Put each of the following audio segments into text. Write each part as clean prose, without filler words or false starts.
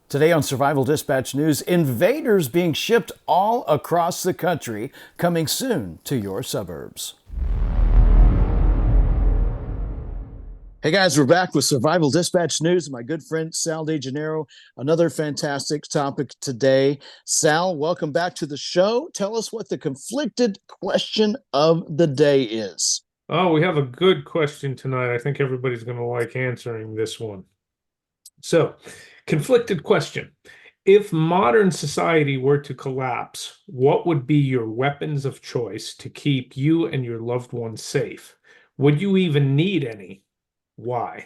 Today on Survival Dispatch News, invaders being shipped all across the country, coming soon to your suburbs. Hey guys, we're back with Survival Dispatch News. My good friend Sal De Janeiro. Another fantastic topic today. Sal, welcome back to the show. Tell us what the conflicted question of the day is. Oh, we have a good question tonight. I think everybody's going to like answering this one. So, conflicted question. If modern society were to collapse, what would be your weapons of choice to keep you and your loved ones safe? Would you even need any? Why?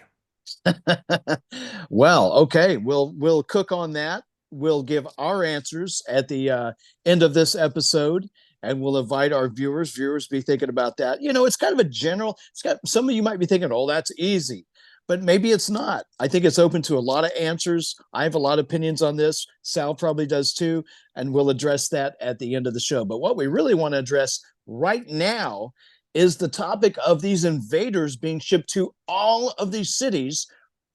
Well, okay, we'll cook on that. We'll give our answers at the end of this episode, and we'll invite our viewers be thinking about that. It's kind of a general. It's got some of you might be thinking, "Oh, that's easy," but maybe it's not. I think it's open to a lot of answers. I have a lot of opinions on this. Sal probably does too, and we'll address that at the end of the show. But what we really want to address right now is the topic of these invaders being shipped to all of these cities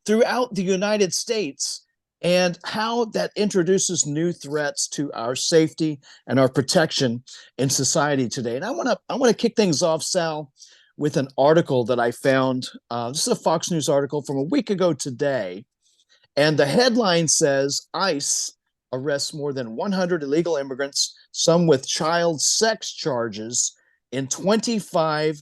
throughout the United States and how that introduces new threats to our safety and our protection in society today. And I want to kick things off, Sal, with an article that I found. This is a Fox News article from a week ago today, and the headline says ICE arrests more than 100 illegal immigrants, some with child sex charges, in 25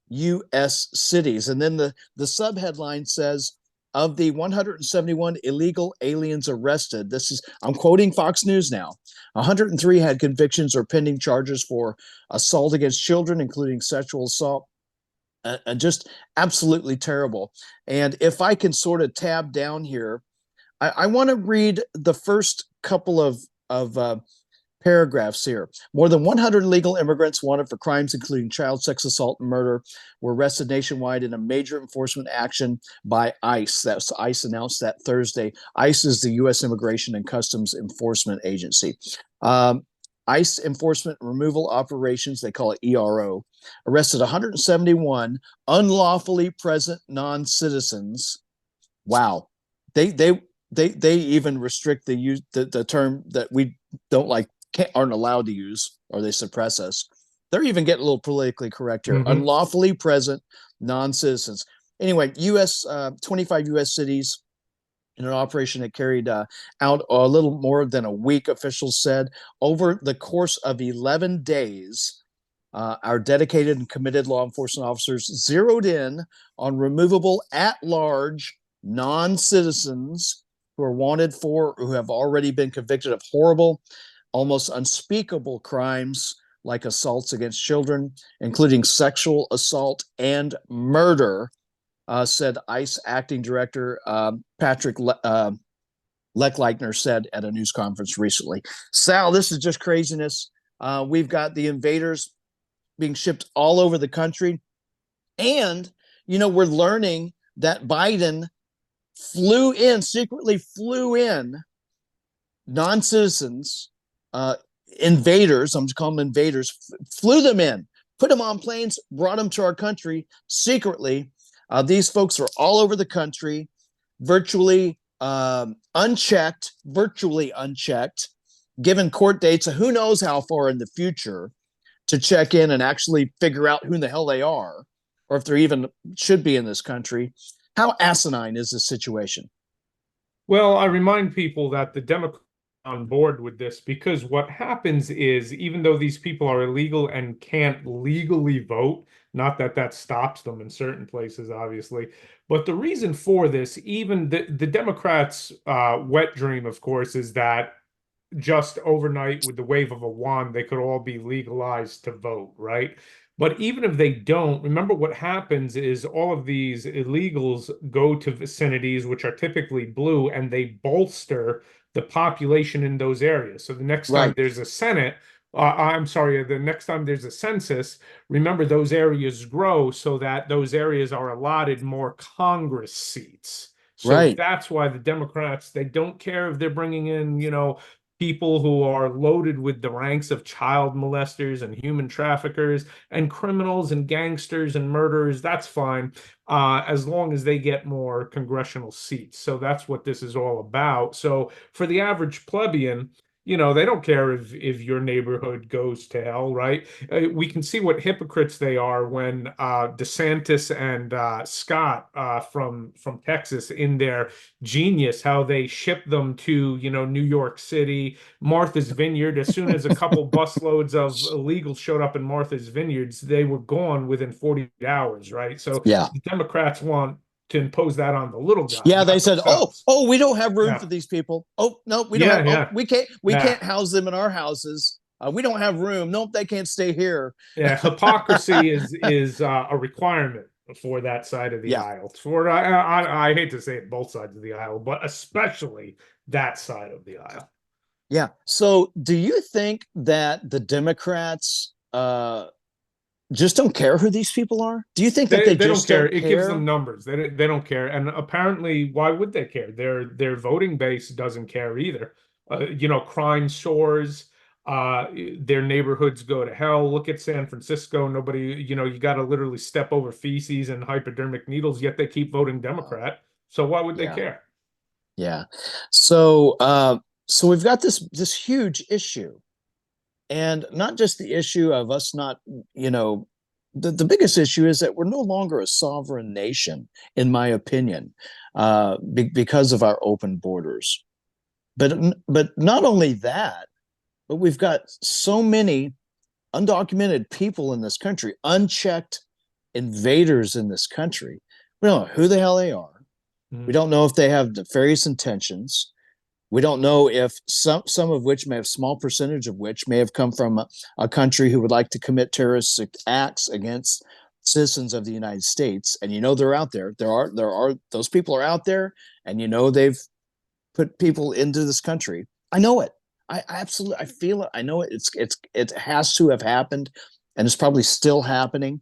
U.S. cities. And then the subheadline says, of the 171 illegal aliens arrested, I'm quoting Fox News now, 103 had convictions or pending charges for assault against children, including sexual assault. Just absolutely terrible. And if I can sort of tab down here, I want to read the first couple of paragraphs here. More than 100 illegal immigrants wanted for crimes including child sex assault and murder were arrested nationwide in a major enforcement action by ICE. That's ICE announced that Thursday. ICE is the U.S. Immigration and Customs Enforcement Agency. ICE enforcement removal operations, they call it ERO, arrested 171 unlawfully present non-citizens. Wow. They even restrict the term that we don't like, aren't allowed to use, or they suppress us. They're even getting a little politically correct here. Mm-hmm. Unlawfully present non-citizens. Anyway, 25 U.S. cities in an operation that carried out a little more than a week, officials said. Over the course of 11 days, our dedicated and committed law enforcement officers zeroed in on removable at-large non-citizens who are wanted for, who have already been convicted of horrible, almost unspeakable crimes like assaults against children, including sexual assault and murder, said ICE acting director Patrick Lechleitner said at a news conference recently. Sal, this is just craziness. We've got the invaders being shipped all over the country. And, we're learning that Biden secretly flew in non-citizens, invaders, I'm just calling them invaders, flew them in, put them on planes, brought them to our country secretly. These folks are all over the country, virtually unchecked, given court dates, who knows how far in the future, to check in and actually figure out who the hell they are, or if they even should be in this country. How asinine is this situation? Well, I remind people that the Democrats are on board with this because what happens is, even though these people are illegal and can't legally vote, not that that stops them in certain places, obviously, but the reason for this, even the Democrats' wet dream, of course, is that just overnight, with the wave of a wand, they could all be legalized to vote, right? But even if they don't, remember what happens is all of these illegals go to vicinities, which are typically blue, and they bolster the population in those areas. So the next time Right. there's a Senate, I'm sorry, the next time there's a census, remember those areas grow so that those areas are allotted more Congress seats. So Right. that's why the Democrats, they don't care if they're bringing in, people who are loaded with the ranks of child molesters and human traffickers and criminals and gangsters and murderers, that's fine, as long as they get more congressional seats. So that's what this is all about. So for the average plebeian, they don't care if your neighborhood goes to hell, right? We can see what hypocrites they are when DeSantis and Scott from Texas, in their genius, how they ship them to New York City, Martha's Vineyard. As soon as a couple busloads of illegals showed up in Martha's Vineyards, they were gone within 48 hours, right? So Yeah. the Democrats want to impose that on the little guy, Yeah, they not said, "Oh, themselves. oh, we don't have room Yeah, for these people. Oh, no, we don't have. yeah, Oh, yeah, we yeah. can't house them in our houses. We don't have room. Nope, they can't stay here." Yeah, hypocrisy is a requirement for that side of the Yeah, aisle. I hate to say it, both sides of the aisle, but especially that side of the aisle. yeah. So, do you think that the Democrats just don't care who these people are? Do you think that they They don't just care. don't It gives them care? numbers. They don't care. And apparently, why would they care? Their voting base doesn't care either. Crime soars. Their neighborhoods go to hell. Look at San Francisco. Nobody, you got to literally step over feces and hypodermic needles, yet they keep voting Oh, Democrat. So why would they yeah, care? yeah. So, so we've got this huge issue, and not just the issue of us not, you know, the biggest issue is that we're no longer a sovereign nation, in my opinion, because of our open borders. But not only that, but we've got so many undocumented people in this country, unchecked invaders in this country. We don't know who the hell they are. We Mhm. don't know if they have nefarious intentions. We don't know if some of which may have small percentage of which may have come from a country who would like to commit terrorist acts against citizens of the United States. And they're out there. There are those people are out there, and they've put people into this country. I know it. I absolutely I feel it. I know it. It has to have happened, and it's probably still happening.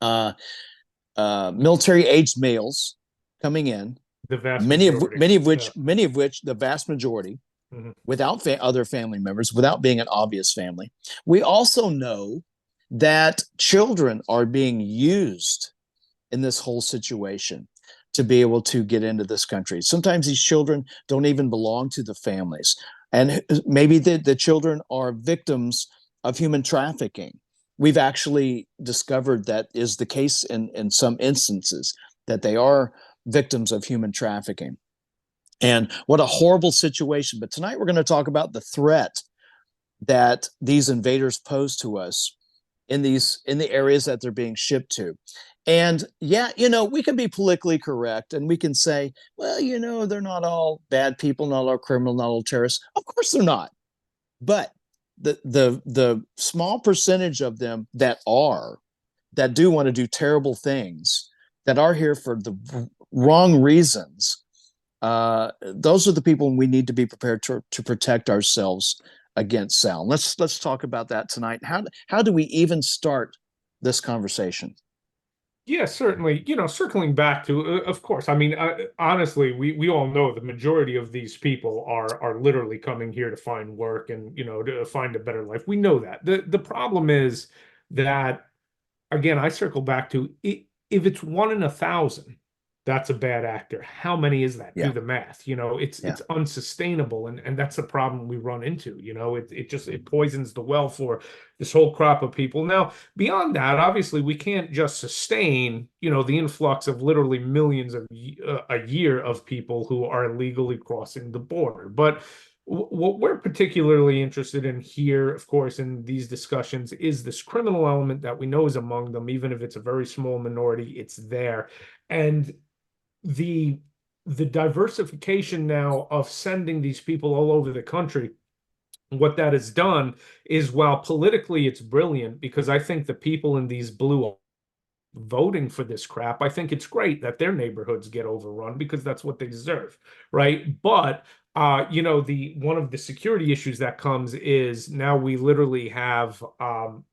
Uh, Military aged males coming in, The vast majority. Yeah. many of which the vast majority Mhm. without other family members, without being an obvious family. We also know that children are being used in this whole situation to be able to get into this country. Sometimes these children don't even belong to the families. And maybe the children are victims of human trafficking. We've actually discovered that is the case in some instances, that they are victims of human trafficking. And what a horrible situation. But tonight we're going to talk about the threat that these invaders pose to us in the areas that they're being shipped to. And yeah, we can be politically correct and we can say, well, they're not all bad people, not all criminal, not all terrorists. Of course they're not. But the small percentage of them that do want to do terrible things, that are here for the wrong reasons, those are the people we need to be prepared to protect ourselves against, Sal. Let's talk about that tonight. How do we even start this conversation? Yeah, certainly. Circling back to, of course, I mean, honestly, we all know the majority of these people are literally coming here to find work and to find a better life. We know that. The problem is that, again, I circle back to it, if it's 1 in 1,000, that's a bad actor. How many is that? Do Yeah, the math. yeah, It's unsustainable, and that's the problem we run into. It poisons the well for this whole crop of people. Now, beyond that, obviously, we can't just sustain the influx of literally millions of a year of people who are illegally crossing the border. But what we're particularly interested in here, of course, in these discussions, is this criminal element that we know is among them, even if it's a very small minority, it's there. And the the diversification now of sending these people all over the country, what that has done is, while politically it's brilliant, because I think the people in these blue voting for this crap, I think it's great that their neighborhoods get overrun because that's what they deserve, right? But the one of the security issues that comes is now we literally have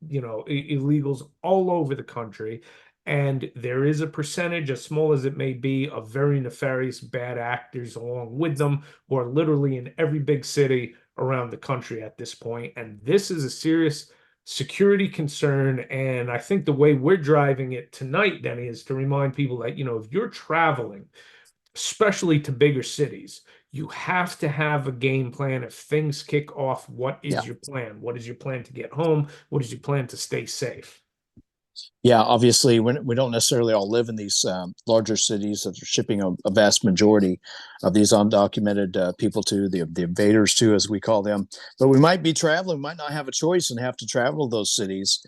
illegals all over the country, And there is a percentage, as small as it may be, of very nefarious bad actors along with them who are literally in every big city around the country at this point. And this is a serious security concern. And I think the way we're driving it tonight, Denny, is to remind people that, if you're traveling, especially to bigger cities, you have to have a game plan. If things kick off, what Yeah. is your plan? What is your plan to get home? What is your plan to stay safe? Yeah, obviously, we don't necessarily all live in these larger cities that are shipping a vast majority of these undocumented people to the invaders to, as we call them. But we might be traveling, might not have a choice, and have to travel to those cities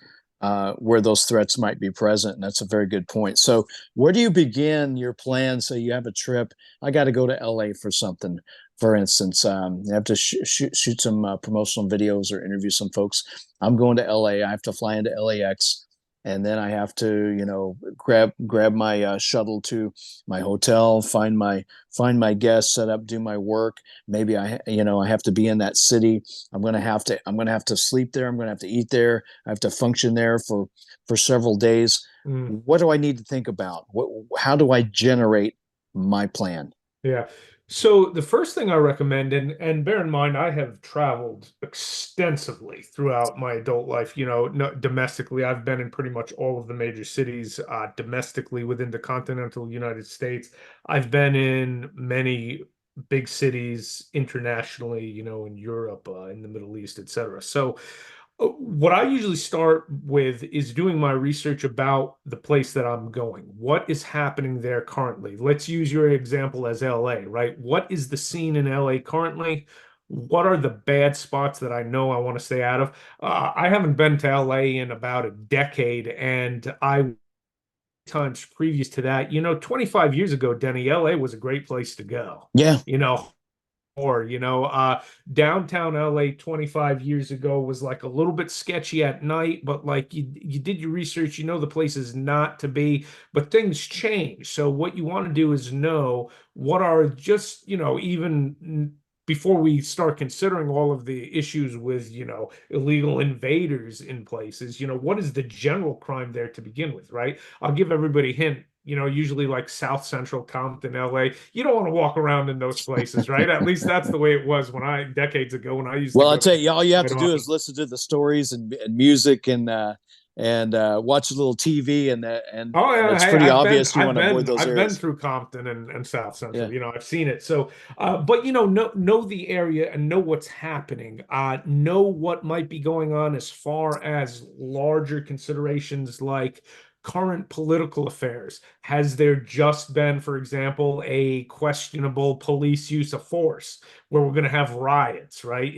where those threats might be present. And that's a very good point. So, where do you begin your plan? Say you have a trip. I got to go to LA for something. For instance, you have to shoot some promotional videos or interview some folks. I'm going to LA. I have to fly into LAX, and then I have to, grab my shuttle to my hotel, find my guests, set up, do my work. Maybe I have to be in that city. I'm gonna have to sleep there. I'm gonna have to eat there. I have to function there for several days. Mm. What do I need to think about? How do I generate my plan? Yeah. So the first thing I recommend, and bear in mind, I have traveled extensively throughout my adult life. No, domestically, I've been in pretty much all of the major cities. Domestically, within the continental United States, I've been in many big cities internationally. In Europe, in the Middle East, etc. So what I usually start with is doing my research about the place that I'm going. What is happening there currently? Let's use your example as LA, right? What is the scene in LA currently? What are the bad spots that I know I want to stay out of? I haven't been to LA in about a decade, and times previous to that, 25 years ago, Denny, LA was a great place to go. Yeah, You know, or downtown LA 25 years ago was like a little bit sketchy at night, but like you did your research, the places not to be, but things change. So what you want to do is know what are just, even before we start considering all of the issues with, illegal invaders in places, what is the general crime there to begin with, right? I'll give everybody a hint. Usually like South Central Compton, LA. You don't want to walk around in those places, right? At least that's the way it was decades ago when I used to well, I go tell there you, all you have quite to do is often. listen to the stories and music and watch a little TV, and Oh yeah, it's hey, pretty I've been, obvious you I've want to avoid been, those I've been areas. through Compton and South Yeah, Central. I've seen it. So, but know the area and know what's happening. Know what might be going on as far as larger considerations like current political affairs. Has there just been, for example, a questionable police use of force where we're going to have riots, right?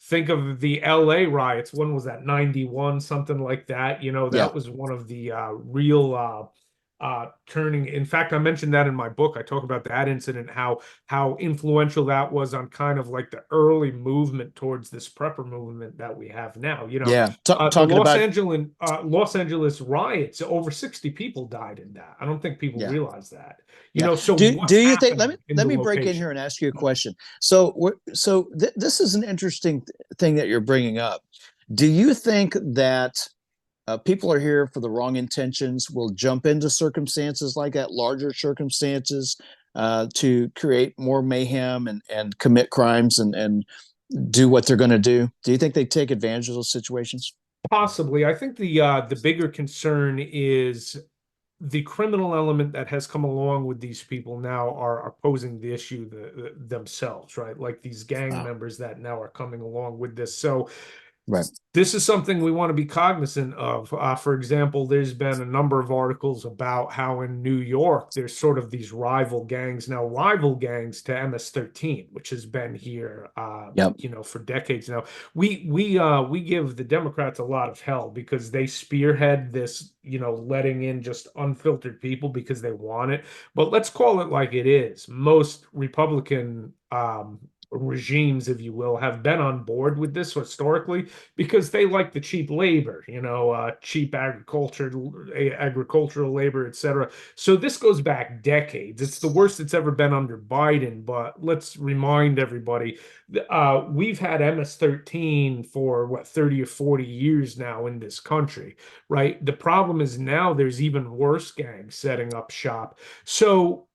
Think of the LA riots. When was that? 91, something like that. yeah, That was one of the real turning. In fact, I mentioned that in my book. I talk about that incident, how influential that was on kind of like the early movement towards this prepper movement that we have now. yeah. The Talking about Los Angeles riots, over 60 people died in that. I don't think people yeah. realize that. Yeah. So Do what's you think? Let me happening in let the me break in here location? and ask you a question. This is an interesting thing that you're bringing up. Do you think that people are here for the wrong intentions? Will jump into circumstances like that, larger circumstances, to create more mayhem and commit crimes and do what they're going to do? Do you think they take advantage of those situations? Possibly. I think the bigger concern is the criminal element that has come along with these people now are posing the issue themselves, right? Like these gang Wow. members that now are coming along with this. So Right. this is something we want to be cognizant of. For example, there's been a number of articles about how in New York there's sort of these rival gangs now, rival gangs to MS-13, which has been here, Yep. for decades now. We give the Democrats a lot of hell because they spearhead this, letting in just unfiltered people because they want it. But let's call it like it is. Most regimes, if you will, have been on board with this historically because they like the cheap labor, cheap agricultural labor, etc. So this goes back decades. It's the worst it's ever been under Biden, but let's remind everybody, we've had MS-13 for what, 30 or 40 years now in this country, right? The problem is now there's even worse gangs setting up shop. So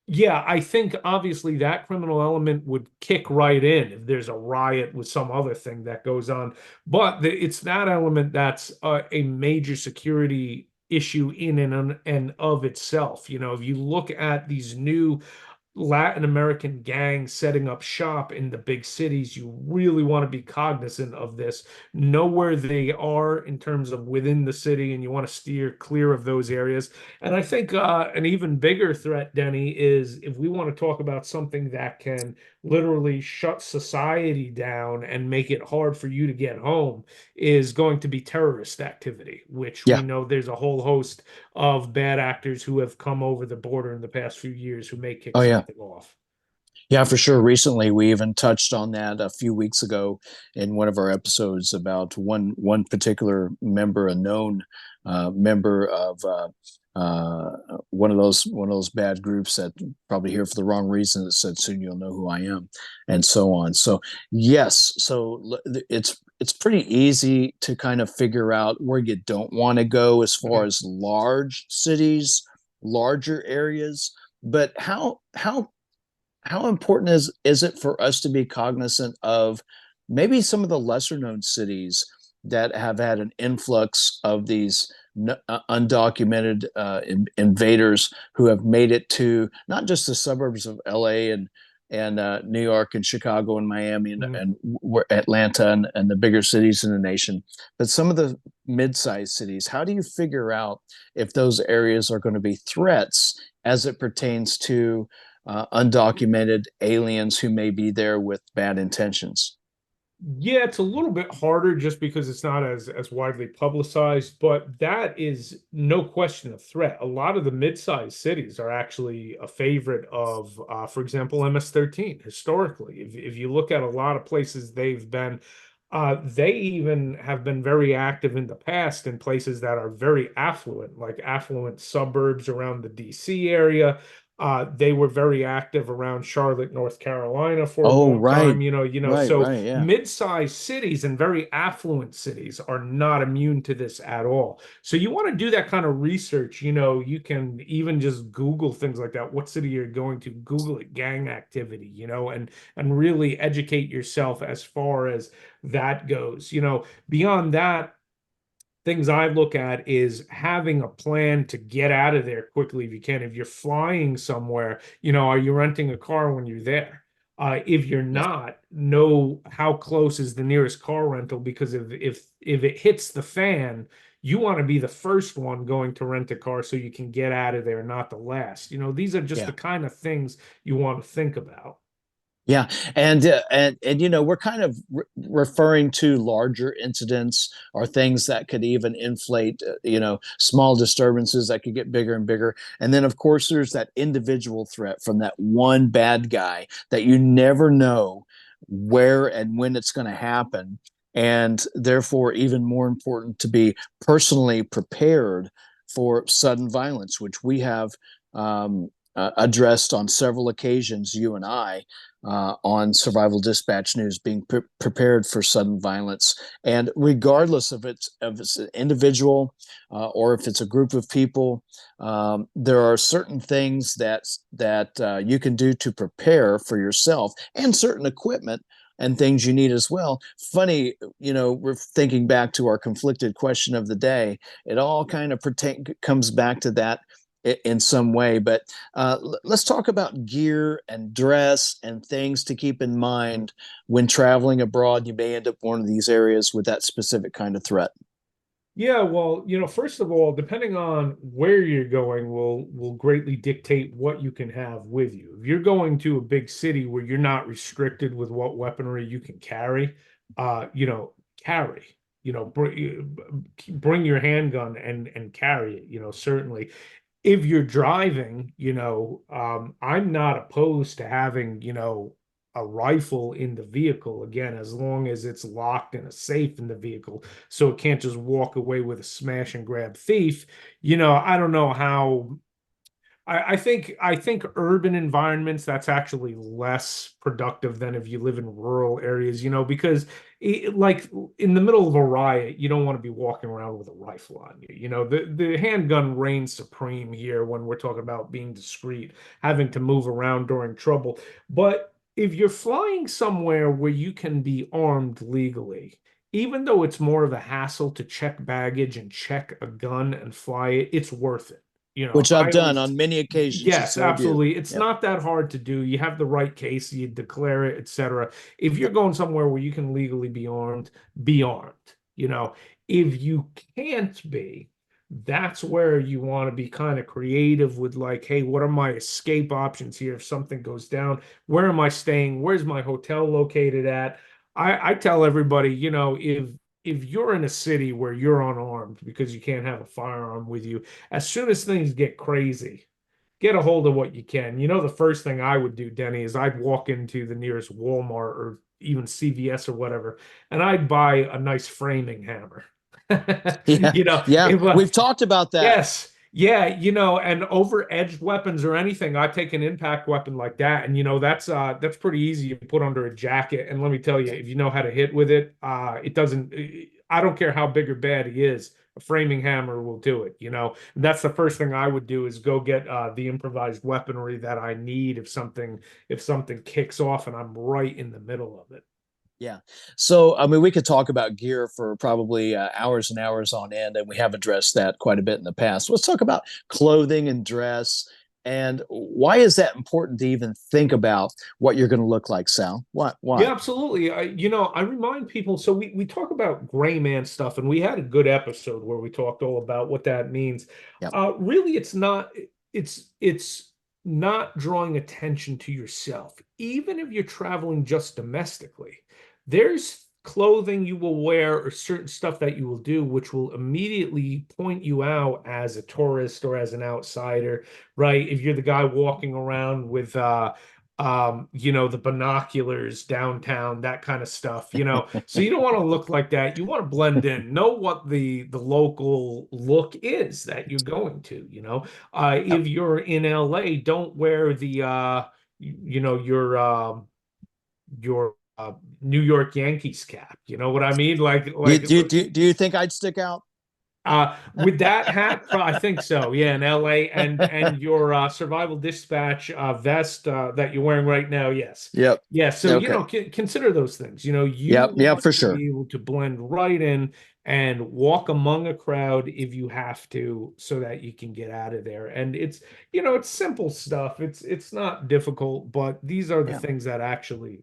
yeah, I think obviously that criminal element would kick right in if there's a riot with some other thing that goes on. But it's that element that's a major security issue in and of itself. If you look at these new Latin American gangs setting up shop in the big cities, you really want to be cognizant of this. Know where they are in terms of within the city, and you want to steer clear of those areas. And I think an even bigger threat, Denny, is if we want to talk about something that can literally shut society down and make it hard for you to get home, is going to be terrorist activity, which we Yeah. know there's a whole host of bad actors who have come over the border in the past few years who may kick Oh yeah. something off. Yeah, for sure. Recently, we even touched on that a few weeks ago in one of our episodes about one particular member, a known member of one of those bad groups that probably here for the wrong reason that said soon you'll know who I am, and so on. So yes, it's pretty easy to kind of figure out where you don't want to go as far Mhm. as large cities, larger areas. But how important is it for us to be cognizant of maybe some of the lesser known cities that have had an influx of these undocumented invaders who have made it to not just the suburbs of LA and New York and Chicago and Miami Mhm. and Atlanta and the bigger cities in the nation, but some of the mid-sized cities. How do you figure out if those areas are going to be threats as it pertains to undocumented aliens who may be there with bad intentions? Yeah, it's a little bit harder just because it's not as widely publicized, but that is no question a threat. A lot of the mid-sized cities are actually a favorite of, for example, MS-13 historically. If you look at a lot of places they've been, they even have been very active in the past in places that are very affluent, like affluent suburbs around the DC area. They were very active around Charlotte, North Carolina for a Oh, long right, time, right, so right, yeah, mid-sized cities and very affluent cities are not immune to this at all. So you want to do that kind of research. You can even just Google things like that. What city you're going to, Google it, gang activity, and really educate yourself as far as that goes. Beyond that, things I look at is having a plan to get out of there quickly if you can. If you're flying somewhere, are you renting a car when you're there? If you're yes, not, know how close is the nearest car rental, because if it hits the fan, you want to be the first one going to rent a car so you can get out of there, not the last. These are just the yeah. kind of things you want to think about. Yeah, and we're kind of referring to larger incidents or things that could even inflate small disturbances that could get bigger and bigger. And then of course there's that individual threat from that one bad guy that you never know where and when it's going to happen, and therefore even more important to be personally prepared for sudden violence, which we have addressed on several occasions, you and I, on Survival Dispatch News, being prepared for sudden violence. And regardless of it's an individual or if it's a group of people, there are certain things that you can do to prepare for yourself, and certain equipment and things you need as well. Funny, we're thinking back to our conflicted question of the day. It all kind of comes back to that in some way. But let's talk about gear and dress and things to keep in mind when traveling abroad. You may end up one of these areas with that specific kind of threat. Yeah, well, first of all, depending on where you're going will greatly dictate what you can have with you. If you're going to a big city where you're not restricted with what weaponry you can carry, carry. Bring your handgun and carry it, certainly. If you're driving, I'm not opposed to having, a rifle in the vehicle, again, as long as it's locked in a safe in the vehicle, so it can't just walk away with a smash and grab thief. I don't know how. I think urban environments, that's actually less productive than if you live in rural areas, because like in the middle of a riot, you don't want to be walking around with a rifle on you. The handgun reigns supreme here when we're talking about being discreet, having to move around during trouble. But if you're flying somewhere where you can be armed legally, even though it's more of a hassle to check baggage and check a gun and fly it, it's worth it. Which I've I done always, on many occasions, and yes, so have you. absolutely. It's Yep. not that hard to do. You have the right case, you declare it, etc. If you're Yep. going somewhere where you can legally be armed. If you can't be, that's where you want to be kind of creative with like, hey, what are my escape options here if something goes down? Where am I staying? Where's my hotel located at? I tell everybody, if you're in a city where you're unarmed because you can't have a firearm with you, as soon as things get crazy, get a hold of what you can. The first thing I would do, Denny, is I'd walk into the nearest Walmart or even CVS or whatever, and I'd buy a nice framing hammer. Yeah. Yeah. If We've talked about that. Yes. Yeah, and over-edged weapons or anything, I take an impact weapon like that, and that's pretty easy to put under a jacket. And let me tell you, if you know how to hit with it, it doesn't. I don't care how big or bad he is, a framing hammer will do it. That's the first thing I would do is go get the improvised weaponry that I need if something kicks off and I'm right in the middle of it. Yeah. So, I mean, we could talk about gear for probably hours and hours on end, and we have addressed that quite a bit in the past. Let's talk about clothing and dress. And why is that important to even think about what you're going to look like, Sal? What? Yeah, Why? absolutely. I remind people, so we talk about gray man stuff, and we had a good episode where we talked all about what that means. Yeah. Really, it's not drawing attention to yourself. Even if you're traveling just domestically, there's clothing you will wear or certain stuff that you will do, which will immediately point you out as a tourist or as an outsider, right? If you're the guy walking around with the binoculars downtown, that kind of stuff, so you don't want to look like that. You want to blend in, know what the local look is that you're going to. Yep. If you're in LA, don't wear the your New York Yankees cap. You know what I mean? Do you think I'd stick out? With that hat, I think so. Yeah, in LA, and your survival dispatch vest that you're wearing right now. Yes, Yep. yeah. So Okay. consider those things. You Yep. Yep. want For to sure. be able to blend right in and walk among a crowd if you have to, so that you can get out of there. And it's simple stuff. It's not difficult, but these are the Yeah. things that actually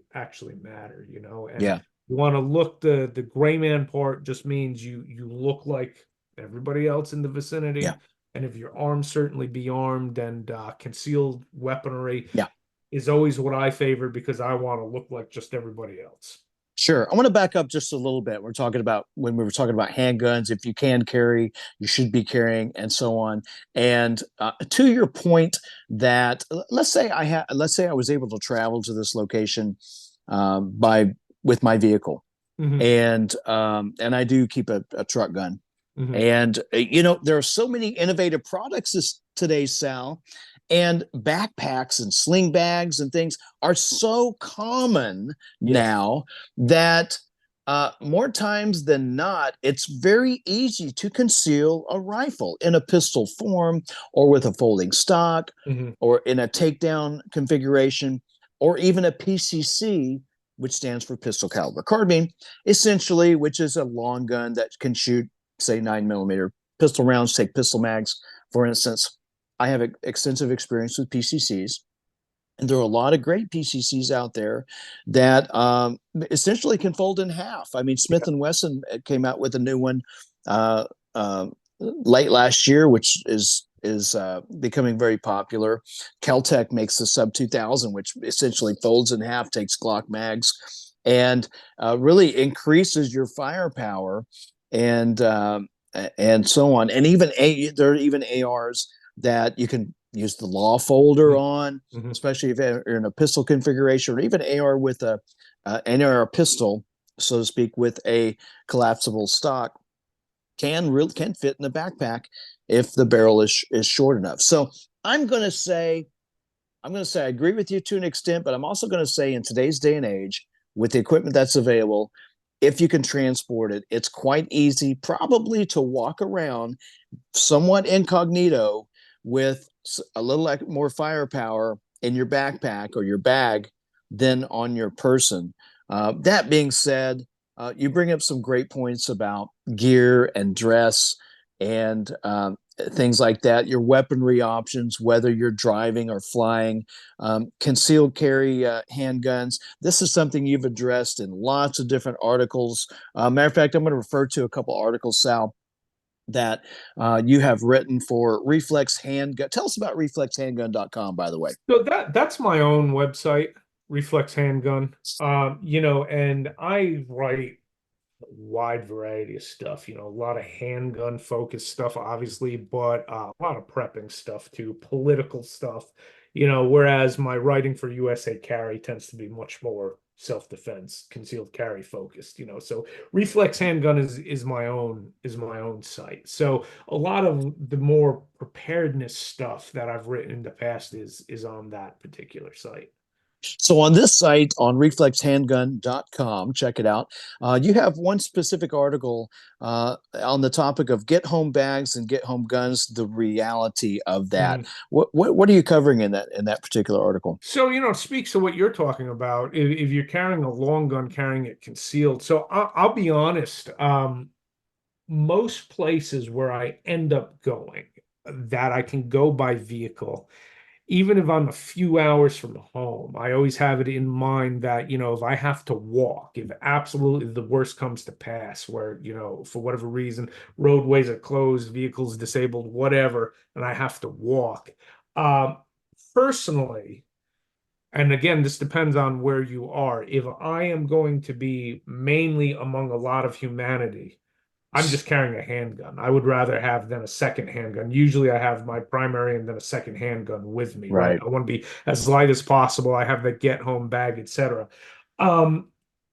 matter. And Yeah. you want to look, the gray man part just means you look like everybody else in the Yeah. vicinity. And if you're armed, certainly be armed, and concealed weaponry Yeah. is always what I favor because I want to look like just everybody else. Sure. I want to back up just a little bit. We're talking about when we were talking about handguns. If you can carry, you should be carrying, and so on. And to your point, that let's say I was able to travel to this location by with my vehicle, Hmm. and I do keep a truck gun. Hmm. And there are so many innovative products today, Sal, and backpacks and sling bags and things are so common Yes. now that more times than not, it's very easy to conceal a rifle in a pistol form, or with a folding stock, Hmm. or in a takedown configuration, or even a PCC, which stands for pistol caliber carbine, essentially, which is a long gun that can shoot, say, 9 millimeter pistol rounds. Take pistol mags, for instance. I have extensive experience with PCCs, and there are a lot of great PCCs out there that essentially can fold in half. I mean, Smith and Wesson came out with a new one uh, late last year, which is becoming very popular. Keltec makes the Sub 2000, which essentially folds in half, takes Glock mags, and really increases your firepower, and so on. And even there are even ARs that you can use the law folder Mhm. on, Mhm. especially if you're in a pistol configuration, or even AR with a an AR pistol, so to speak, with a collapsible stock, can fit in the backpack if the barrel is short enough. So I'm going to say I agree with you to an extent, but I'm also going to say in today's day and age, with the equipment that's available, if you can transport it, it's quite easy, probably to walk around somewhat incognito with a little more firepower in your backpack or your bag than on your person. That being said, you bring up some great points about gear and dress and things like that, your weaponry options, whether you're driving or flying, concealed carry handguns. This is something you've addressed in lots of different articles. Matter of fact, I'm going to refer to a couple articles, Sal, that you have written for Reflex Handgun. Tell us about reflexhandgun.com, by the way. So that's my own website, Reflex Handgun. And I write a wide variety of stuff, a lot of handgun focused stuff, obviously, but a lot of prepping stuff too, political stuff, whereas my writing for USA Carry tends to be much more self-defense, concealed carry focused, so Reflex Handgun is my own site. So a lot of the more preparedness stuff that I've written in the past is on that particular site. So on this site, on reflexhandgun.com, check it out. You have one specific article on the topic of get home bags and get home guns, the reality of that. Mhm. What are you covering in that particular article? So, it speaks to what you're talking about. If you're carrying a long gun, carrying it concealed. So I'll be honest, most places where I end up going that I can go by vehicle, even if I'm a few hours from home, I always have it in mind that, if I have to walk, if absolutely the worst comes to pass, where, for whatever reason, roadways are closed, vehicles disabled, whatever, and I have to walk. Um, Personally, and again, this depends on where you are. If I am going to be mainly among a lot of humanity, I'm just carrying a handgun. I would rather have than a second handgun. Usually I have my primary and then a second handgun with me, right? Right. I want to be as light as possible. I have the get home bag, etc. Um,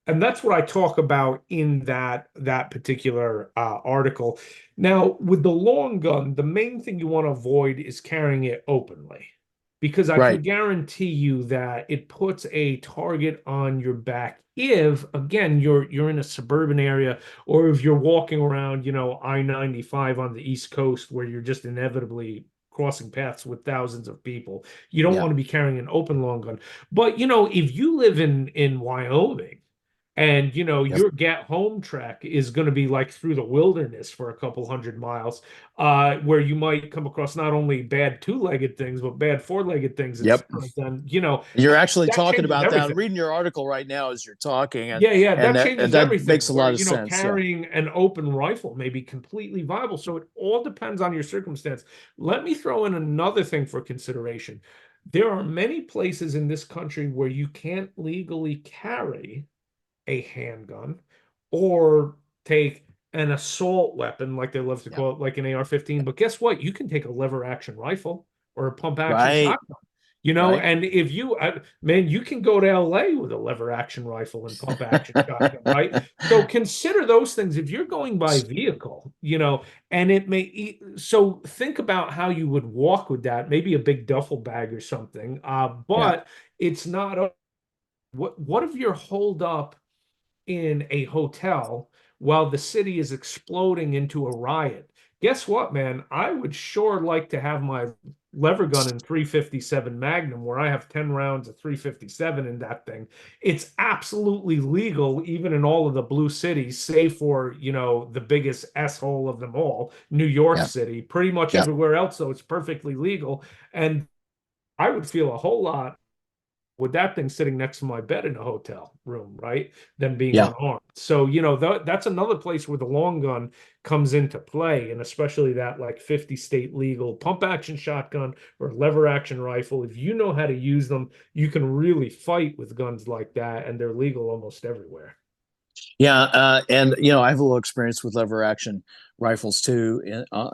and that's what I talk about in that particular article. Now, with the long gun, the main thing you want to avoid is carrying it openly, because I can Right. guarantee you that it puts a target on your back if, again, you're in a suburban area, or if you're walking around, I-95 on the East Coast where you're just inevitably crossing paths with thousands of people. You don't Yeah. want to be carrying an open long gun. But if you live in Wyoming, and Yes. your get home trek is going to be like through the wilderness for a couple hundred miles, where you might come across not only bad two-legged things but bad four-legged things, Yep. etc. Then You're actually that talking changes about that. I'm everything. reading your article right now as you're talking, and Yeah, and that that changes makes everything. a Where, lot of sense. Yeah. carrying an open rifle may be completely viable. So it all depends on your circumstance. Let me throw in another thing for consideration. There are many places in this country where you can't legally carry a handgun or take an assault weapon, like they love to Yeah. call it, like an AR-15. But guess what? You can take a lever action rifle or a pump action Right. shotgun. Right. And if you, man, you can go to LA with a lever action rifle and pump action shotgun, right? So consider those things if you're going by vehicle, and it may, so think about how you would walk with that, maybe a big duffel bag or something. Yeah. But it's not, what if you're holed up in a hotel while the city is exploding into a riot? Guess what, man? I would sure like to have my lever gun in 357 Magnum, where I have 10 rounds of 357 in that thing. It's absolutely legal, even in all of the blue cities, save for, the biggest asshole of them all, New York Yeah. City. Pretty much Yeah. everywhere else, though, it's perfectly legal. And I would feel a whole lot with that thing sitting next to my bed in a hotel room, right? Than being Yeah. unarmed. So, that's another place where the long gun comes into play, and especially that like 50 state legal pump action shotgun or lever action rifle. If you know how to use them, you can really fight with guns like that, and they're legal almost everywhere. Yeah, and I have a little experience with lever action rifles too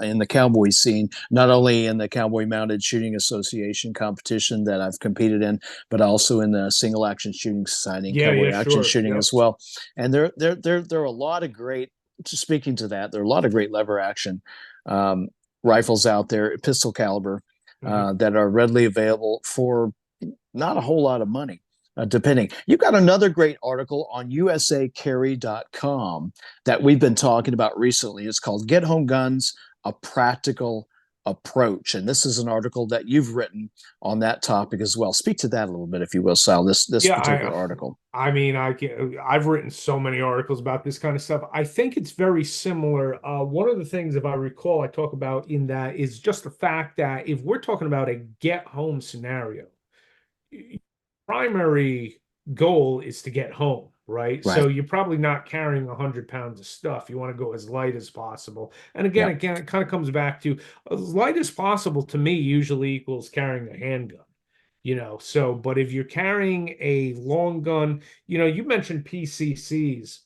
in the cowboy scene. Not only in the Cowboy Mounted Shooting Association competition that I've competed in, but also in the Single Action Shooting Society and Yeah, yeah, cowboy action sure. shooting Yep. as well. And there are a lot of great. Speaking to that, there are a lot of great lever action um, rifles out there, pistol caliber, Mhm. that are readily available for not a whole lot of money, depending. You've got another great article on usacarry.com that we've been talking about recently. It's called Get Home Guns, A Practical Approach. And this is an article that you've written on that topic as well. Speak to that a little bit, if you will, Sal, this Yeah, particular article. I mean, I've written so many articles about this kind of stuff. I think it's very similar. One of the things, if I recall, I talk about in that is just the fact that if we're talking about a get home scenario, primary goal is to get home, right? Right. So you're probably not carrying 100 pounds of stuff. You want to go as light as possible. And Yep. again, it kind of comes back to as light as possible to me usually equals carrying a handgun. So, but if you're carrying a long gun, you mentioned PCCs.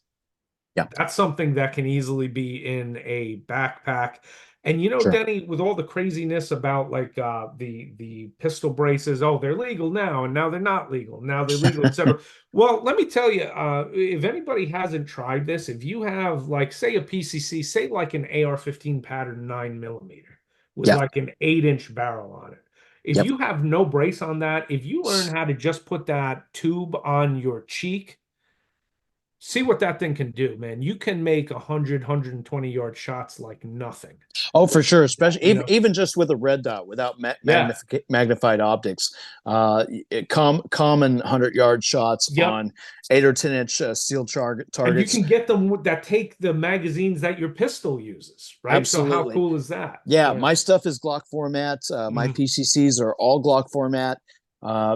Yep. That's something that can easily be in a backpack. And Sure. Denny, with all the craziness about like the pistol braces, oh, they're legal now, and now they're not legal, now they're legal, etc. Well, let me tell you, if anybody hasn't tried this, if you have like say a PCC, say like an AR-15 pattern 9mm with Yeah. like an 8-inch barrel on it. If Yep. you have no brace on that, if you learn how to just put that tube on your cheek, see what that thing can do, man. You can make 100, 120 yard shots like nothing. Oh, for sure. That, Especially even just with a red dot without yeah. magnified optics. Common 100-yard shots Yep. on 8 or 10 inch steel And you targets. can get them that take the magazines that your pistol uses, right? So how Absolutely. cool is that? Yeah, Yeah. my stuff is Glock format. My Mhm. PCCs are all Glock format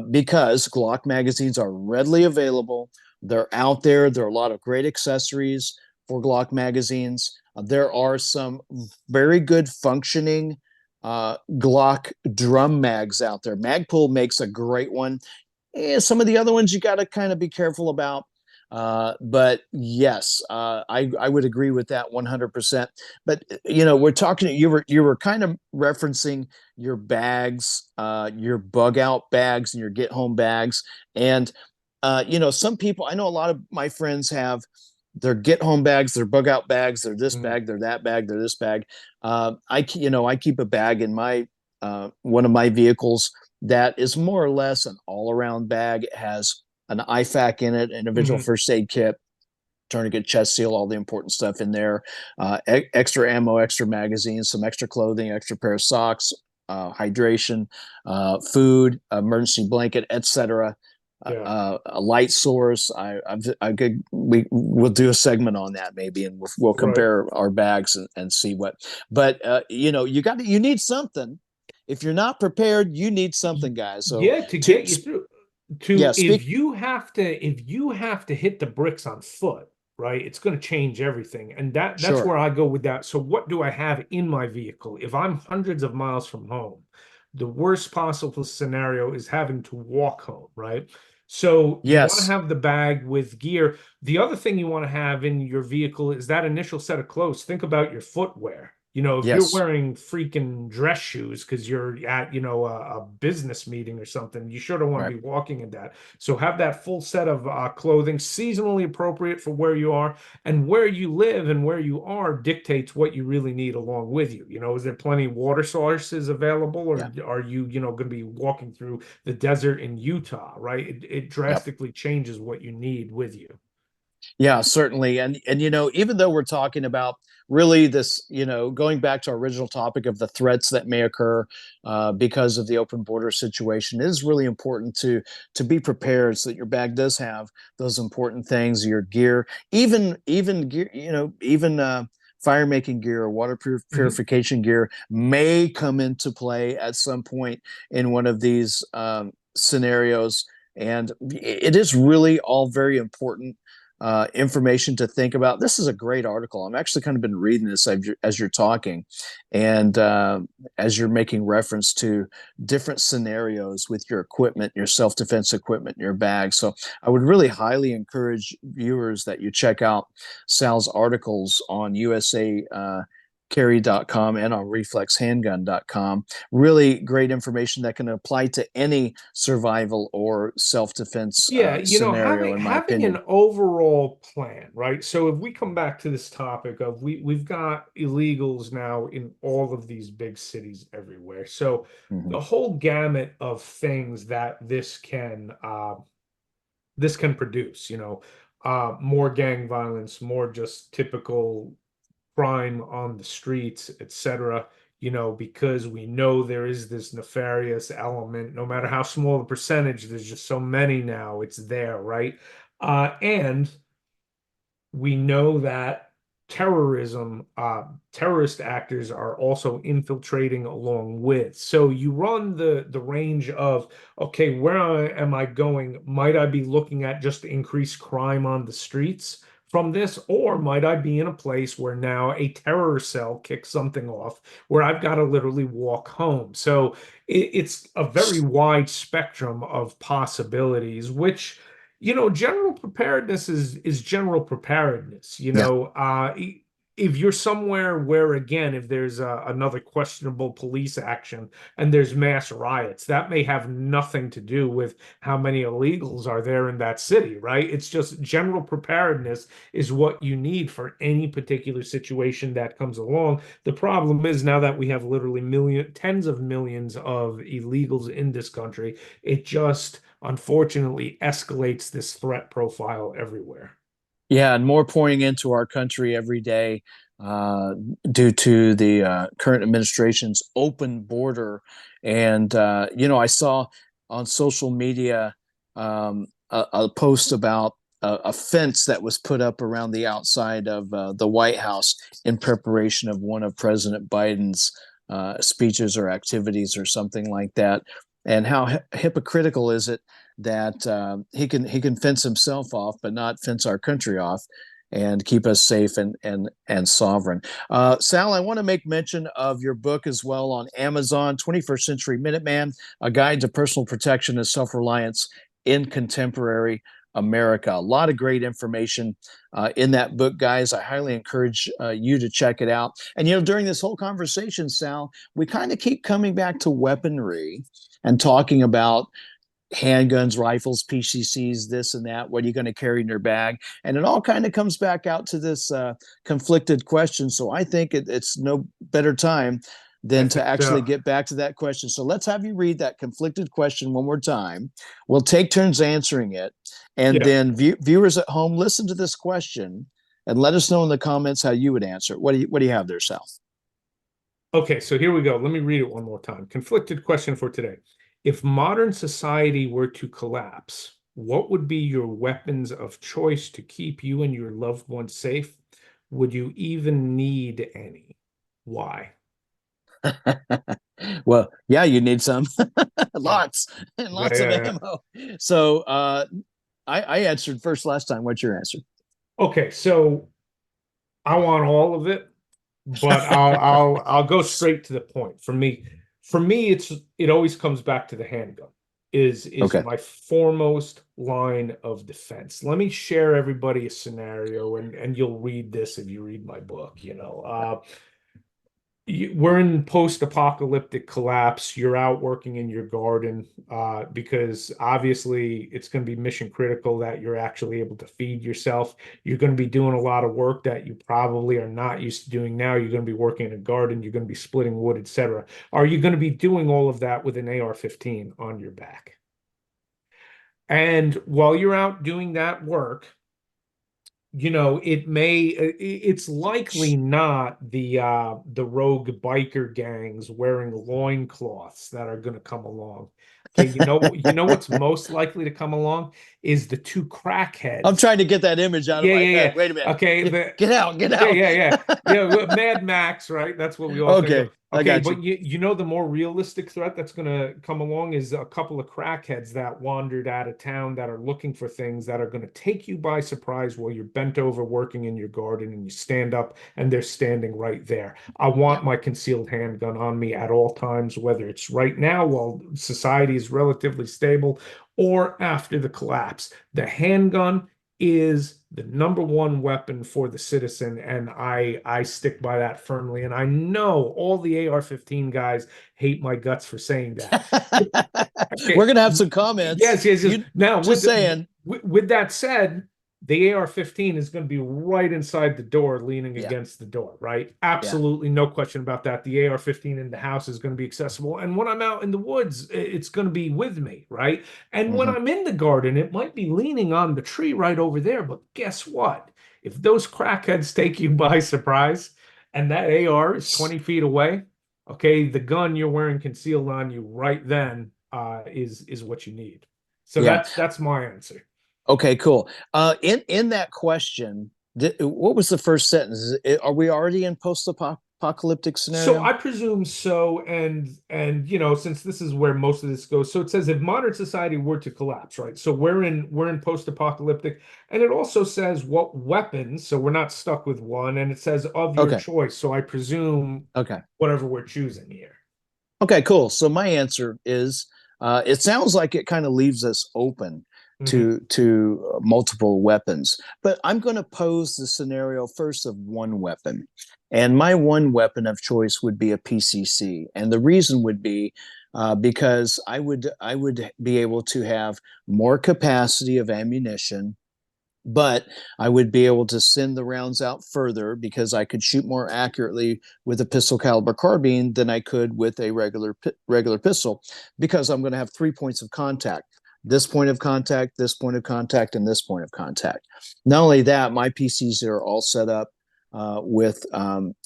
because Glock magazines are readily available. They're out there. There are a lot of great accessories for Glock magazines. There are some very good functioning Glock drum mags out there. Magpul makes a great one. Some of the other ones you got to kind of be careful about. But yes, I would agree with that 100%. But we're talking. You were kind of referencing your bags, your bug out bags, and your get home bags. And some people. I know a lot of my friends have their get home bags, their bug out bags, they're this Mhm. bag, they're that bag, they're this bag. I keep a bag in my one of my vehicles that is more or less an all around bag. It has an IFAK in it, individual Mhm. first aid kit, tourniquet, chest seal, all the important stuff in there. Extra ammo, extra magazines, some extra clothing, extra pair of socks, hydration, food, emergency blanket, etc. Yeah. A light source. I could we'll do a segment on that maybe, and we'll Right. compare our bags and see what. But you need something. If you're not prepared, you need something, guys. So Yeah, to to get you through. yeah, To speak. if you have to hit the bricks on foot, right, it's going to change everything. And that's Sure. where I go with that. So what do I have in my vehicle? If I'm hundreds of miles from home, the worst possible scenario is having to walk home, right? So you want to Yes. have the bag with gear. The other thing you want to have in your vehicle is that initial set of clothes. Think about your footwear. If you're Yes. wearing freaking dress shoes because you're at, a business meeting or something, you sure don't want Right. to be walking in that. So have that full set of clothing, seasonally appropriate for where you are and where you live and where you are dictates what you really need along with you. Is there plenty of water sources available, or Yeah. are you, going to be walking through the desert in Utah, right? It Yep. drastically changes what you need with you. Yeah, certainly. And even though we're talking about really this, going back to our original topic of the threats that may occur because of the open border situation, it is really important to be prepared so that your bag does have those important things, your gear, even gear, even fire making gear or water Mhm. purification gear may come into play at some point in one of these scenarios. And it is really all very important information to think about. This is a great article. I'm actually kind of been reading this as you're talking, and as you're making reference to different scenarios with your equipment, your self-defense equipment, your bag. So I would really highly encourage viewers that you check out Sal's articles on USA. Carry.com and on reflexhandgun.com. Really great information that can apply to any survival or self-defense Yeah, scenario, having in my having an opinion. overall plan, right? So if we come back to this topic of we've got illegals now in all of these big cities everywhere. So Mhm. the whole gamut of things that this can produce, more gang violence, more just typical crime on the streets, etc. Because we know there is this nefarious element, no matter how small the percentage, there's just so many now, it's there, right? And we know that terrorist actors are also infiltrating along with. So you run the range of, okay, where am I going? Might I be looking at just increased crime on the streets from this, or might I be in a place where now a terror cell kicks something off where I've got to literally walk home? So it's a very wide spectrum of possibilities, which general preparedness is general preparedness. Yeah. If you're somewhere where, again, if there's another questionable police action and there's mass riots, that may have nothing to do with how many illegals are there in that city, right? It's just general preparedness is what you need for any particular situation that comes along. The problem is now that we have literally tens of millions of illegals in this country, it just unfortunately escalates this threat profile everywhere. Yeah, and more pouring into our country every day uh, due to the current administration's open border. And, I saw on social media a post about a fence that was put up around the outside of the White House in preparation of one of President Biden's speeches or activities or something like that. And how hypocritical is it that he can fence himself off, but not fence our country off and keep us safe and sovereign. Sal, I want to make mention of your book as well on Amazon, 21st Century Minuteman: A Guide to Personal Protection and Self-Reliance in Contemporary America. A lot of great information in that book, guys. I highly encourage you to check it out. And during this whole conversation, Sal, we kind of keep coming back to weaponry and talking about handguns, rifles, PCCs, this and that. What are you going to carry in your bag? And it all kind of comes back out to this conflicted question. So I think it's no better time I than to think actually so. get back to that question. So let's have you read that conflicted question one more time. We'll take turns answering it. And Yeah. then viewers at home, listen to this question and let us know in the comments how you would answer it. What do you have there, Sal? Okay, so here we go. Let me read it one more time. Conflicted question for today. If modern society were to collapse, what would be your weapons of choice to keep you and your loved ones safe? Would you even need any? Why? Well, yeah, you need some. Yeah. Lots and Yeah, lots of yeah, yeah. ammo. So I answered first last time. What's your answer? Okay, so I want all of it, but I'll go straight to the point. For me, it always comes back to the handgun is Okay. my foremost line of defense. Let me share everybody a scenario, and you'll read this if you read my book. We're in post-apocalyptic collapse. You're out working in your garden because obviously it's going to be mission critical that you're actually able to feed yourself. You're going to be doing a lot of work that you probably are not used to doing now. You're going to be working in a garden. You're going to be splitting wood, etc. Are you going to be doing all of that with an AR-15 on your back? And while you're out doing that work, it's likely not the rogue biker gangs wearing loincloths that are going to come along. Okay, what's most likely to come along is the two I'm crackheads. trying to get that image out of Yeah, my yeah, head. yeah. Wait a minute. Okay, Get out, get yeah, out. yeah, yeah. Yeah, Mad Max, right? That's what we all think Okay. of. I Okay, got you. but you know the more realistic threat that's going to come along is a couple of crackheads that wandered out of town that are looking for things that are going to take you by surprise while you're bent over working in your garden and you stand up and they're standing right there. I Yeah. want my concealed handgun on me at all times, whether it's right now while society is relatively stable or after the collapse. The handgun is the number one weapon for the citizen, and I stick by that firmly. And I know all the AR-15 guys hate my guts for saying that. We're Okay. gonna have some comments. Yes, yes, yes. You Now, just saying. with that said, the AR-15 is going to be right inside the door, leaning Yeah, against the door, right? yeah. Absolutely no question about that. The AR-15 in the house is going to be accessible. And when I'm out in the woods, it's going to be with me, right? And when Hmm. I'm in the garden, it might be leaning on the tree right over there. But guess what? If those crackheads take you by surprise and that AR is 20 feet away, okay, the gun you're wearing concealed on you right then is what you need. So Yeah. that's my answer. Okay, cool. In that question, what was the first sentence? Are we already in post-apocalyptic So scenario? I presume so, and you know, since this is where most of this goes, so it says if modern society were to collapse, right? So we're in post-apocalyptic, and it also says what weapons, so we're not stuck with one, and it says of your Okay, choice. So I presume okay. whatever we're choosing here. Okay, cool. So my answer is it sounds like it kind of leaves us open Hmm. to multiple weapons, but I'm going to pose the scenario first of one weapon, and my one weapon of choice would be a PCC, and the reason would be because I would be able to have more capacity of ammunition, but I would be able to send the rounds out further because I could shoot more accurately with a pistol caliber carbine than I could with a regular pistol, because I'm going to have 3 points of contact. This point of contact, this point of contact, and this point of contact. Not only that, my PCs are all set up with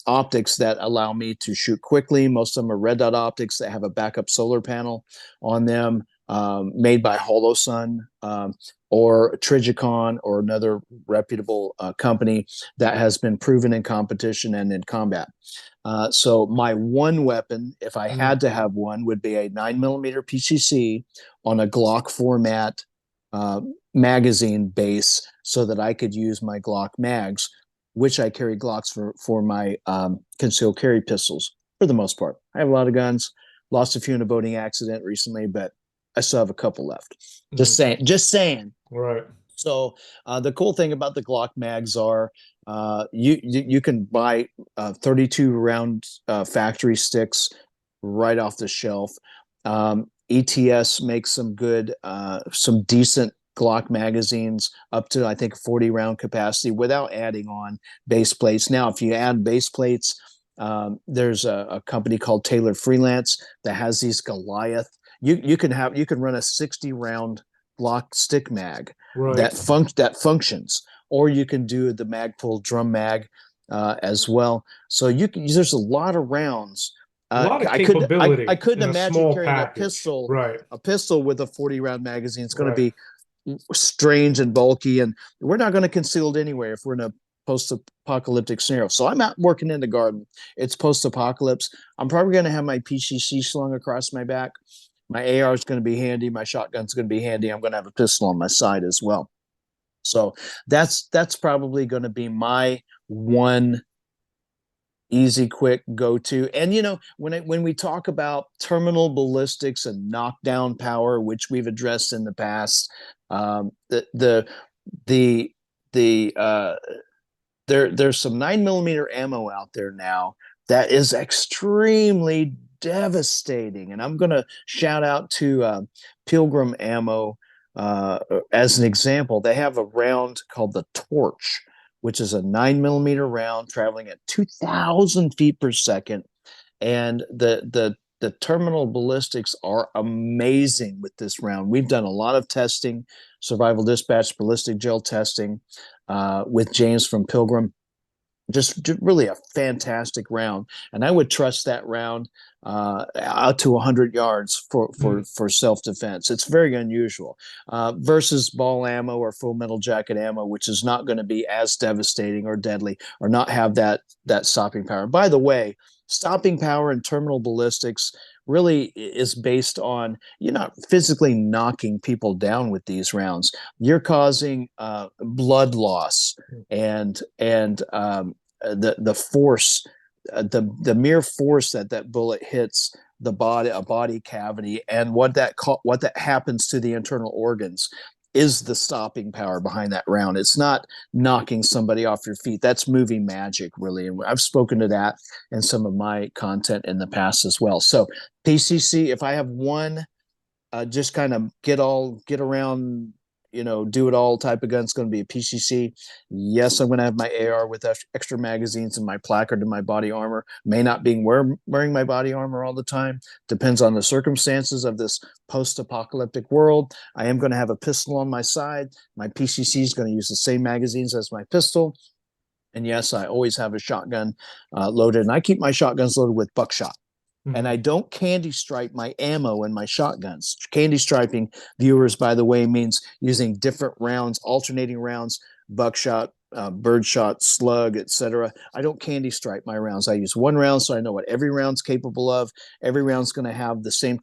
optics that allow me to shoot quickly. Most of them are red dot optics that have a backup solar panel on them, made by Holosun, or Trigicon, or another reputable company that has been proven in competition and in combat. So my one weapon, if I had to have one, would be a 9mm PCC on a Glock format uh, magazine base, so that I could use my Glock mags, which I carry Glocks for my concealed carry pistols for the most part. I have a lot of guns. Lost a few in a boating accident recently, but I still have a couple left. Just Hmm. saying. Just saying. Right. So the cool thing about the Glock mags are you can buy 32 round factory sticks right off the shelf. ETS makes some decent Glock magazines up to, I think, 40 round capacity without adding on base plates. Now, if you add base plates, there's a company called Taylor Freelance that has these Goliath. You can run a 60 round Glock stick mag Right. that functions, or you can do the Magpul drum mag as well. So there's a lot of rounds. A lot of I capability couldn't in a imagine small carrying package. Right. a pistol with a 40 round magazine. It's going to Right. be strange and bulky, and we're not going to conceal it anywhere if we're in a post-apocalyptic scenario. So I'm out working in the garden. It's post-apocalypse. I'm probably going to have my PCC slung across my back. My AR is going to be handy. My shotgun's going to be handy. I'm going to have a pistol on my side as well. So that's probably going to be my one easy, quick go-to. And when we talk about terminal ballistics and knockdown power, which we've addressed in the past, the the the there's some 9mm ammo out there now that is extremely devastating. And I'm going to shout out to Pilgrim Ammo as an example. They have a round called the Torch, which is a 9mm round traveling at 2,000 feet per second. And the terminal ballistics are amazing with this round. We've done a lot of testing, survival dispatch, ballistic gel testing with James from Pilgrim. Just really a fantastic round, and I would trust that round out to 100 yards Mm. for self defense. It's very unusual versus ball ammo or full metal jacket ammo, which is not going to be as devastating or deadly, or not have that stopping power. By the way, Stopping power in terminal ballistics really is based on you're not physically knocking people down with these rounds. You're causing blood loss and the force, the mere force that bullet hits the body, a body cavity, and what that happens to the internal organs is the stopping power behind that round. It's not knocking somebody off your feet. That's movie magic, really. And I've spoken to that in some of my content in the past as well. So PCC, if I have one, just kind of get around, do it all type of gun, it's going to be a PCC. Yes, I'm going to have my AR with extra magazines and my placard and my body armor. May not be wearing my body armor all the time. Depends on the circumstances of this post-apocalyptic world. I am going to have a pistol on my side. My PCC is going to use the same magazines as my pistol. And yes, I always have a shotgun loaded, and I keep my shotguns loaded with buckshot. And I don't candy stripe my ammo in my shotguns. Candy striping, viewers, by the way, means using different rounds, alternating rounds, buckshot, birdshot, slug, etc. I don't candy stripe my rounds. I use one round so I know what every round's capable of. Every round's going to have the same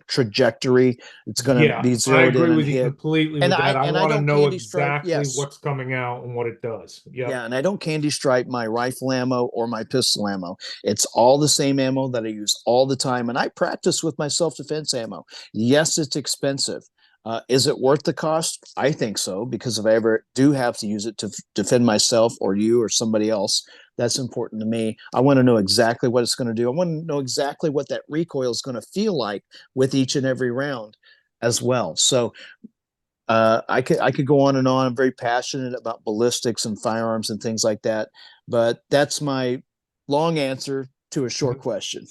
trajectory. It's going to be Yeah, I zeroed agree in and with you hit. completely And with I that. I and I want to don't know candy stripe. exactly Yes, what's coming out and what it does. Yep. yeah, and I don't candy stripe my rifle ammo or my pistol ammo. It's all the same ammo that I use all the time, and I practice with my self-defense ammo. Yes, it's expensive. Is it worth the cost? I think so, because if I ever do have to use it to defend myself or you or somebody else, that's important to me. I want to know exactly what it's going to do. I want to know exactly what that recoil is going to feel like with each and every round as well. So I could go on and on. I'm very passionate about ballistics and firearms and things like that. But that's my long answer to a short question.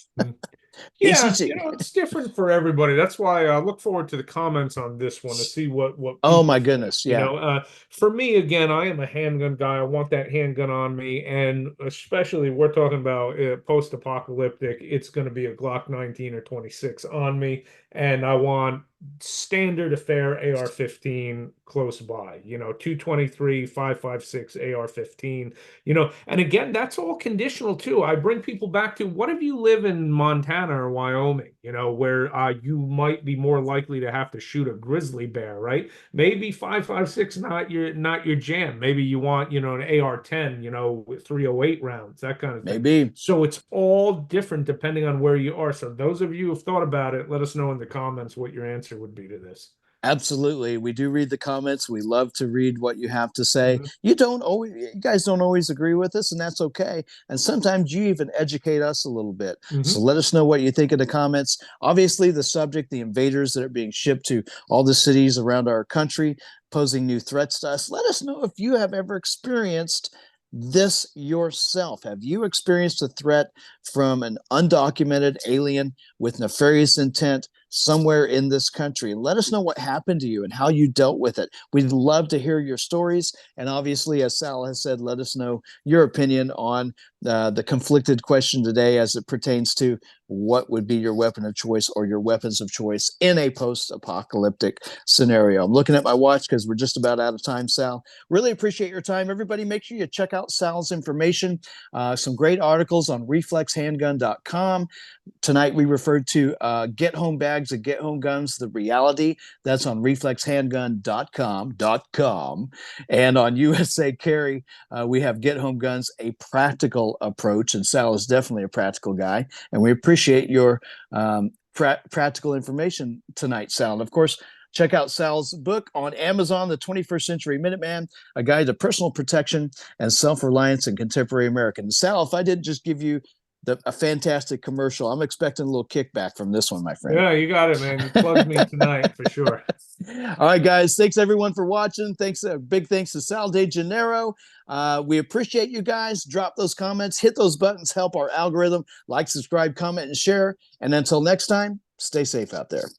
Yeah, PCC. it's different for everybody. That's why I look forward to the comments on this one to see what Oh people my think. goodness, yeah. For me, again, I am a handgun guy. I want that handgun on me, and especially we're talking about post-apocalyptic. It's going to be a Glock 19 or 26 on me, and I want standard affair AR-15 close by. 223, 5.56 AR-15. And again, that's all conditional too. I bring people back to what if you live in Montana or Wyoming, where you might be more likely to have to shoot a grizzly bear, right? Maybe 5.56 not your jam. Maybe you want, an AR-10, with 308 rounds, that kind of thing. Maybe. So it's all different depending on where you are. So those of you who've thought about it, let us know in the comments what your answer would be to this. Absolutely. We do read the comments. We love to read what you have to say. Mhm. You guys don't always agree with us, and that's okay. And sometimes you even educate us a little bit. So Mhm. let us know what you think in the comments. Obviously, the subject, the invaders that are being shipped to all the cities around our country, posing new threats to us. Let us know if you have ever experienced this yourself. Have you experienced a threat from an undocumented alien with nefarious intent somewhere in this country? Let us know what happened to you and how you dealt with it. We'd love to hear your stories. And obviously, as Sal has said, let us know your opinion on the conflicted question today as it pertains to what would be your weapon of choice or your weapons of choice in a post-apocalyptic scenario. I'm looking at my watch because we're just about out of time, Sal. Really appreciate your time. Everybody, make sure you check out Sal's information. Some great articles on reflexhandgun.com. Tonight we referred to Get Home Bags and Get Home Guns, the reality. That's on reflexhandgun.com. And on USA Carry, we have Get Home Guns, a practical approach. And Sal is definitely a practical guy. And we appreciate your practical information tonight, Sal. And of course, check out Sal's book on Amazon, The 21st Century Minuteman, A Guide to Personal Protection and Self-Reliance in Contemporary America. And Sal, if I didn't just give you a fantastic commercial, I'm expecting a little kickback from this one, my friend. Yeah, you got it, man. You plugged me tonight for sure. All right, guys. Thanks everyone for watching. Big thanks to Sal De Janeiro. We appreciate you guys. Drop those comments, hit those buttons, help our algorithm. Like, subscribe, comment, and share. And until next time, stay safe out there.